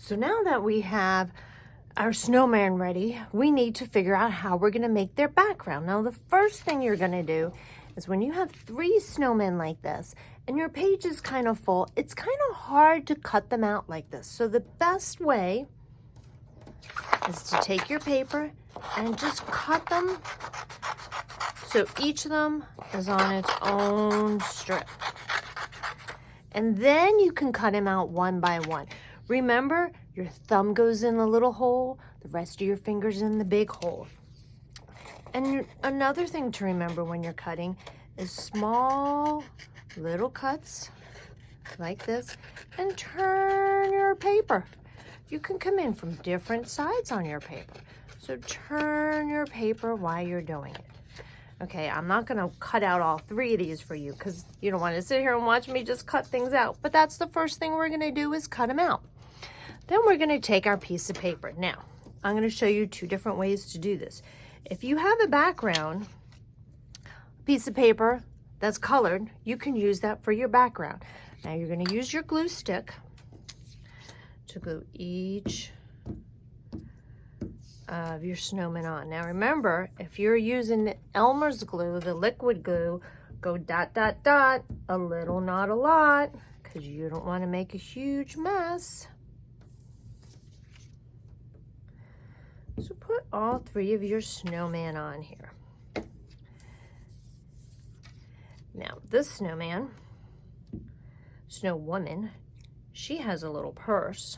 So now that we have our snowman ready, we need to figure out how we're gonna make their background. Now, the first thing you're gonna do is when you have 3 snowmen like this and your page is kind of full, it's kind of hard to cut them out like this. So the best way is to take your paper and just cut them so each of them is on its own strip. And then you can cut them out one by one. Remember, your thumb goes in the little hole, the rest of your fingers in the big hole. And another thing to remember when you're cutting is small little cuts like this, and turn your paper. You can come in from different sides on your paper. So turn your paper while you're doing it. Okay, I'm not gonna cut out all 3 of these for you because you don't wanna sit here and watch me just cut things out. But that's the first thing we're gonna do is cut them out. Then we're gonna take our piece of paper. Now, I'm gonna show you 2 different ways to do this. If you have a background piece of paper that's colored, you can use that for your background. Now you're gonna use your glue stick to glue each of your snowmen on. Now remember, if you're using Elmer's glue, the liquid glue, go dot, dot, dot, a little, not a lot, because you don't want to make a huge mess. So put all 3 of your snowman on here. Now this snowman, snow woman, she has a little purse.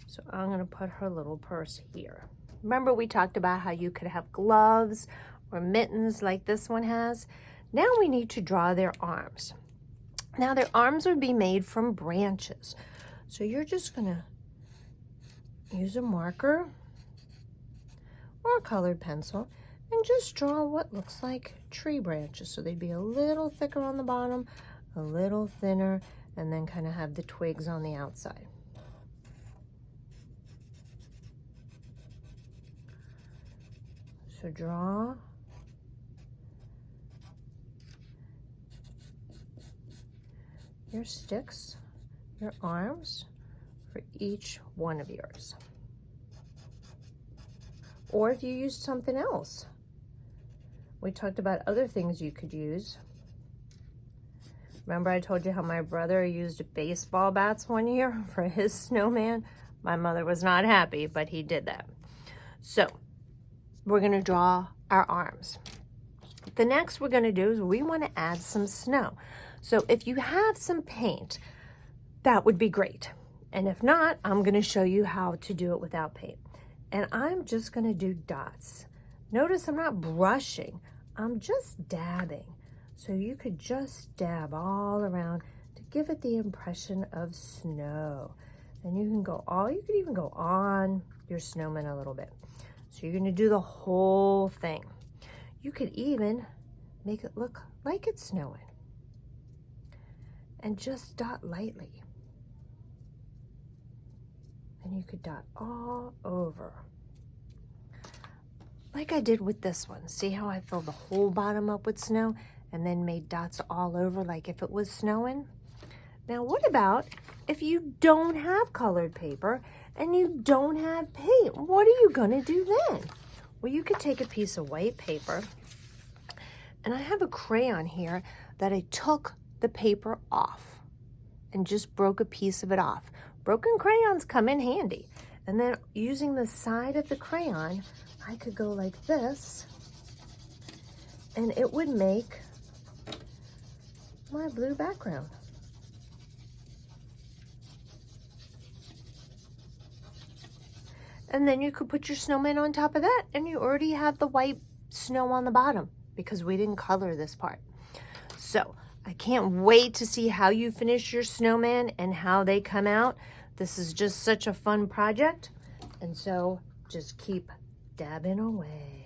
So I'm going to put her little purse here. Remember we talked about how you could have gloves or mittens like this one has. Now we need to draw their arms. Now their arms would be made from branches. So you're just gonna use a marker or a colored pencil and just draw what looks like tree branches. So they'd be a little thicker on the bottom, a little thinner, and then kind of have the twigs on the outside. So draw your sticks, your arms for each one of yours. Or if you used something else. We talked about other things you could use. Remember I told you how my brother used baseball bats one year for his snowman? My mother was not happy, but he did that. So we're gonna draw our arms. The next we're gonna do is we wanna add some snow. So if you have some paint, that would be great. And if not, I'm gonna show you how to do it without paint. And I'm just gonna do dots. Notice I'm not brushing, I'm just dabbing. So you could just dab all around to give it the impression of snow. And you could even go on your snowman a little bit. So you're gonna do the whole thing. You could even make it look like it's snowing. And just dot lightly. And you could dot all over. Like I did with this one. See how I filled the whole bottom up with snow and then made dots all over like if it was snowing? Now what about if you don't have colored paper and you don't have paint? What are you gonna do then? Well, you could take a piece of white paper, and I have a crayon here that I took the paper off and just broke a piece of it off. Broken crayons come in handy. And then using the side of the crayon, I could go like this, and it would make my blue background. And then you could put your snowman on top of that, and you already have the white snow on the bottom because we didn't color this part. So I can't wait to see how you finish your snowman and how they come out. This is just such a fun project. And so just keep dabbing away.